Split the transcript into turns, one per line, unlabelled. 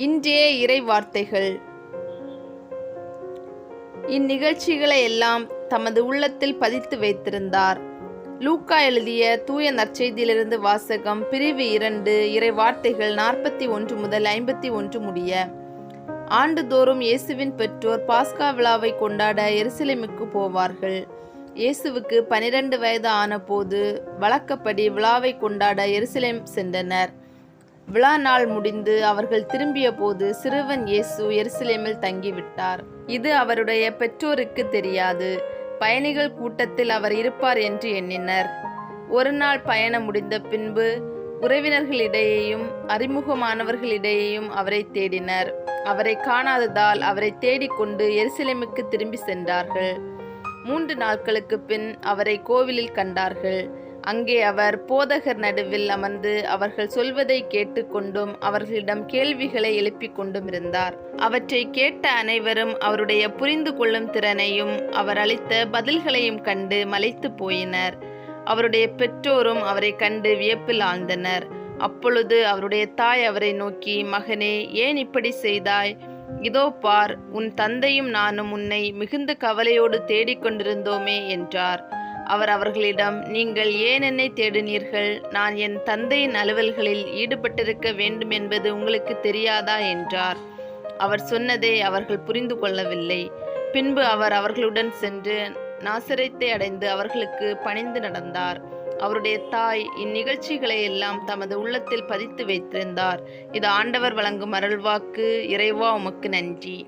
இன்றைய இறை வார்த்தைகள். இந்நிகழ்ச்சிகளை எல்லாம் தமது உள்ளத்தில் பதித்து வைத்திருந்தார். லூக்கா எழுதிய தூய நற்செய்தியிலிருந்து வாசகம். பிரிவு 2, இறை வார்த்தைகள் 41 முதல் 51 முடிய. ஆண்டுதோறும் இயேசுவின் பெற்றோர் பாஸ்கா விழாவை கொண்டாட எருசலேமுக்கு போவார்கள். இயேசுவுக்கு 12 வயது ஆன போது வழக்கப்படி விழாவை கொண்டாட எருசலேம் சென்றனர். விழா நாள் முடிந்து அவர்கள் திரும்பிய போது சிறுவன் இயேசு எருசலேமில் தங்கிவிட்டார். இது அவருடைய பெற்றோருக்கு தெரியாது. பயணிகள் கூட்டத்தில் அவர் இருப்பார் என்று எண்ணினர். ஒரு நாள் பயணம் முடிந்த பின்பு உறவினர்களிடையேயும் அறிமுகமானவர்களிடையேயும் அவரை தேடினர். அவரை காணாததால் அவரை தேடிக்கொண்டு எருசலேமுக்கு திரும்பி சென்றார்கள். 3 நாட்களுக்கு பின் அவரை கோவிலில் கண்டார்கள். அங்கே அவர் போதகர் நடுவில் அமர்ந்து அவர்கள் சொல்வதை கேட்டுக்கொண்டும் அவர்களிடம் கேள்விகளை எழுப்பிக் கொண்டும் இருந்தார். அவற்றை கேட்ட அனைவரும் அவருடைய புரிந்து கொள்ளும் திறனையும் அவர் அளித்த பதில்களையும் கண்டு மலைத்து போயினர். அவருடைய பெற்றோரும் அவரை கண்டு வியப்பில் ஆழ்ந்தனர். அப்பொழுது அவருடைய தாய் அவரை நோக்கி, மகனே, ஏன் இப்படி செய்தாய்? இதோ பார், உன் தந்தையும் நானும் உன்னை மிகுந்த கவலையோடு தேடிக்கொண்டிருந்தோமே என்றார். அவர் அவர்களிடம், நீங்கள் ஏன் என்னை தேடினீர்கள்? நான் என் தந்தையின் அலுவல்களில் ஈடுபட்டிருக்க வேண்டும் என்பது உங்களுக்கு தெரியாதா என்றார். அவர் சொன்னதை அவர்கள் புரிந்து கொள்ளவில்லை. பின்பு அவர் அவர்களுடன் சென்று நாசரேத்தை அடைந்து அவர்களுக்கு பணிந்து நடந்தார். அவருடைய தாய் இந்நிகழ்ச்சிகளை எல்லாம் தமது உள்ளத்தில் பதித்து வைத்திருந்தார். இது ஆண்டவர் வழங்கும் அருள்வாக்கு. இறைவா, உமக்கு நன்றி.